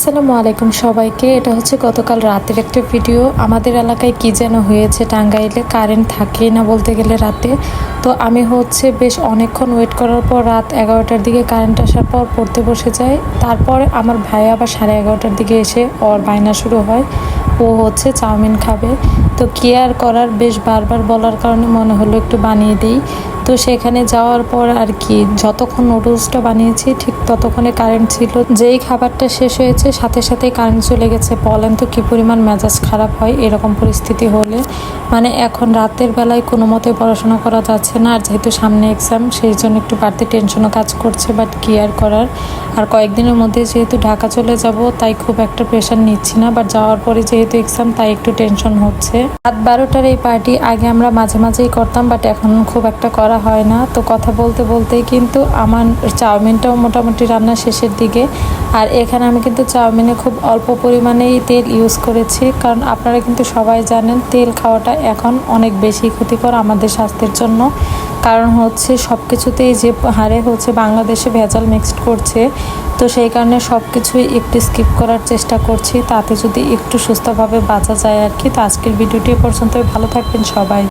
আসসালামু আলাইকুম সবাইকে। এটা হচ্ছে গতকাল রাতের একটা ভিডিও। আমাদের এলাকায় কি যেন হয়েছে, টাঙ্গাইলে কারেন্ট থাকেই না বলতে গেলে রাতে। তো আমি হচ্ছে বেশ অনেকক্ষণ ওয়েট করার পর রাত 11টার দিকে কারেন্ট আসার পর পড়তে বসে যাই। তারপর আমার ভাই আবার 11:30টার দিকে এসে ওর বায়না শুরু হয়, ও হচ্ছে চাউমিন খাবে। তো কি আর করার, বেশ বারবার বলার কারণে মনে হলো একটু বানিয়ে দিই। তো সেখানে যাওয়ার পর আর কি যতক্ষণ নুডলসটা বানিয়েছি ঠিক ততক্ষণে কারেন্ট ছিল। যেই খাবারটা শেষ হয়েছে সাথে সাথেই কারেন্ট চলে গেছে। বলেন তো কী পরিমাণ মেজাজ খারাপ হয় এরকম পরিস্থিতি হলে। মানে এখন রাতের বেলায় কোনো মতে পড়াশোনা করা যাচ্ছে না, আর যেহেতু সামনে এক্সাম সেই জন্য একটু বাড়তি টেনশনও কাজ করছে। বাট কি আর করার। আর কয়েকদিনের মধ্যে যেহেতু ঢাকা চলে যাব তাই খুব একটা প্রেশার নিচ্ছি না, বাট যাওয়ার পরে যেহেতু এক্সাম তাই একটু টেনশন হচ্ছে। রাত 12টার এই পার্টি আগে আমরা মাঝে মাঝেই করতাম, বাট এখন খুব একটা করা হয় না। তো কথা বলতে বলতেই কিন্তু আমার চাউমিনটাও মোটামুটি রান্না শেষের দিকে। আর এখানে আমি কিন্তু চাউমিনে খুব অল্প পরিমাণেই তেল ইউজ করেছি, কারণ আপনারা কিন্তু সবাই জানেন তেল খাওয়াটা এখন অনেক বেশি ক্ষতিকর আমাদের স্বাস্থ্যের জন্য। কারণ হচ্ছে সব কিছুতেই যে হারে হচ্ছে বাংলাদেশে ভেজাল মিক্সড করছে, তো সেই কারণে সব কিছুই একটু স্কিপ করার চেষ্টা করছি, তাতে যদি একটু সুস্থভাবে বাঁচা যায় আর কি। তো আজকের ভিডিওটি পর্যন্তই, ভালো থাকবেন সবাই।